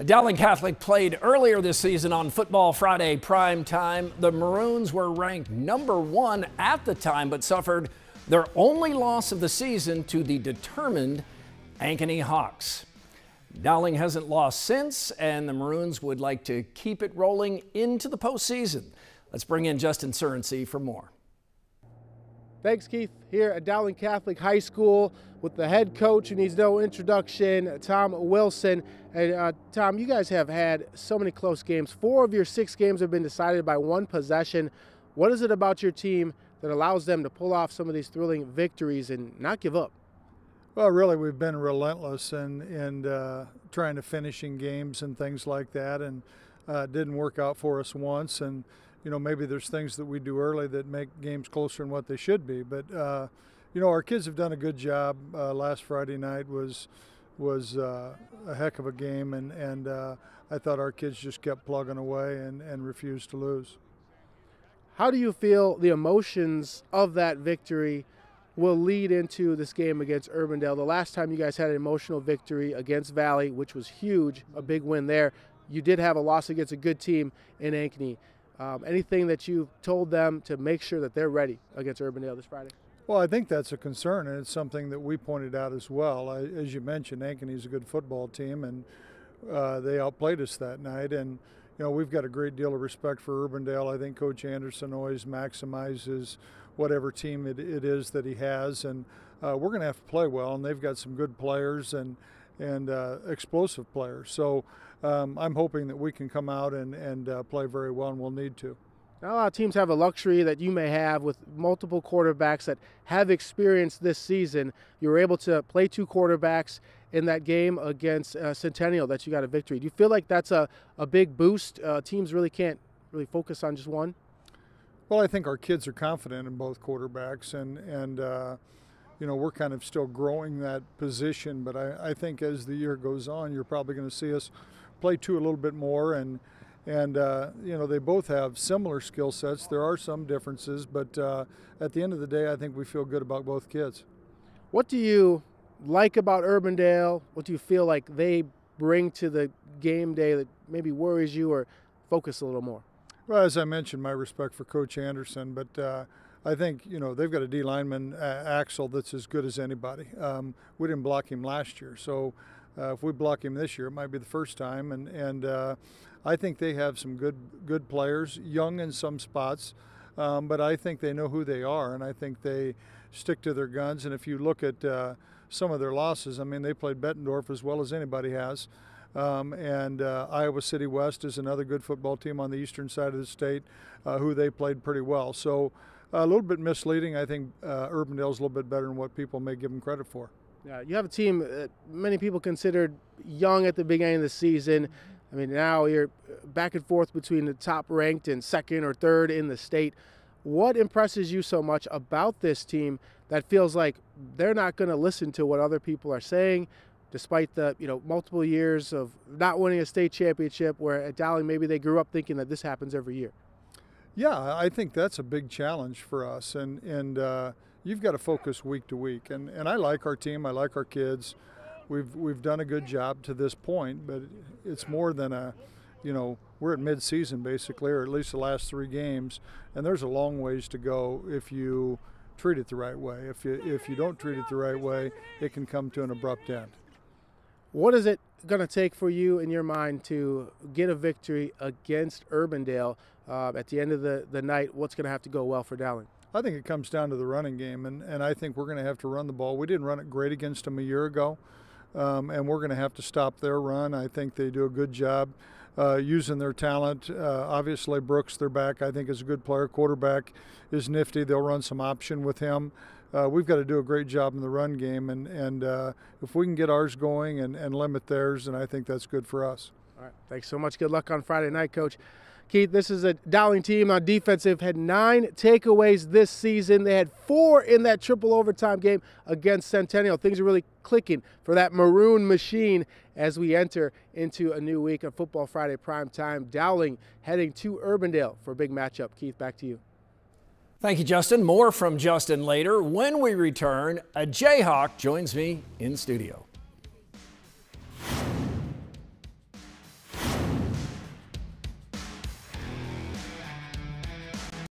Dowling Catholic played earlier this season on Football Friday prime time. The Maroons were ranked #1 at the time, but suffered their only loss of the season to the determined Ankeny Hawks. Dowling hasn't lost since, and the Maroons would like to keep it rolling into the postseason. Let's bring in Justin Surrency for more. Thanks, Keith. Here at Dowling Catholic High School with the head coach, who needs no introduction, Tom Wilson. And Tom, you guys have had so many close games. 4 of your 6 games have been decided by 1 possession. What is it about your team that allows them to pull off some of these thrilling victories and not give up? Well, really, we've been relentless in trying to finishing games and things like that, and it didn't work out for us once. And you know, maybe there's things that we do early that make games closer than what they should be. But you know, our kids have done a good job. Last Friday night was a heck of a game, and I thought our kids just kept plugging away and refused to lose. How do you feel the emotions of that victory will lead into this game against Urbandale? The last time you guys had an emotional victory against Valley, which was huge, a big win there, you did have a loss against a good team in Ankeny. Anything that you've told them to make sure that they're ready against Urbandale this Friday? Well, I think that's a concern, and it's something that we pointed out as well. As you mentioned, Ankeny's a good football team, and they outplayed us that night. And you know, we've got a great deal of respect for Urbandale. I think Coach Anderson always maximizes whatever team it is that he has, and we're going to have to play well. And they've got some good players and explosive players. So I'm hoping that we can come out and play very well, and we'll need to. Not a lot of teams have a luxury that you may have with multiple quarterbacks that have experience this season. You were able to play 2 quarterbacks in that game against Centennial that you got a victory. Do you feel like that's a big boost? Teams really can't focus on just one? Well, I think our kids are confident in both quarterbacks, and you know, we're kind of still growing that position. But I think as the year goes on, you're probably going to see us play 2 a little bit more, and you know, they both have similar skill sets. There are some differences, but at the end of the day, I think we feel good about both kids. What do you like about Urbandale? What do you feel like they bring to the game day that maybe worries you or focus a little more? Well, as I mentioned, my respect for Coach Anderson, but I think, you know, they've got a D lineman, Axel, that's as good as anybody. We didn't block him last year, so if we block him this year, it might be the first time. And I think they have some good players, young in some spots, but I think they know who they are, and I think they stick to their guns. And if you look at some of their losses, I mean, they played Bettendorf as well as anybody has. Iowa City West is another good football team on the eastern side of the state, who they played pretty well. So a little bit misleading. I think Urbandale's a little bit better than what people may give them credit for. Yeah, you have a team that many people considered young at the beginning of the season. I mean, now you're back and forth between the top ranked and 2nd or 3rd in the state. What impresses you so much about this team that feels like they're not going to listen to what other people are saying, despite the multiple years of not winning a state championship, where at Dowling maybe they grew up thinking that this happens every year? Yeah, I think that's a big challenge for us, and you've got to focus week to week. And I like our team. I like our kids. We've done a good job to this point, but it's more than we're at mid-season basically, or at least the last 3 games, and there's a long ways to go if you treat it the right way. If you don't treat it the right way, it can come to an abrupt end. What is it going to take for you in your mind to get a victory against Urbandale at the end of the night? What's going to have to go well for Dowling? I think it comes down to the running game, and I think we're going to have to run the ball. We didn't run it great against them a year ago, and we're going to have to stop their run. I think they do a good job using their talent. Obviously, Brooks, their back, I think is a good player. Quarterback is nifty. They'll run some option with him. We've got to do a great job in the run game, and if we can get ours going and limit theirs, then I think that's good for us. All right, thanks so much. Good luck on Friday night, Coach. Keith, this is a Dowling team on defensive, had 9 takeaways this season. They had 4 in that triple overtime game against Centennial. Things are really clicking for that Maroon machine as we enter into a new week of Football Friday prime time. Dowling heading to Urbandale for a big matchup. Keith, back to you. Thank you, Justin. More from Justin later. When we return, a Jayhawk joins me in studio.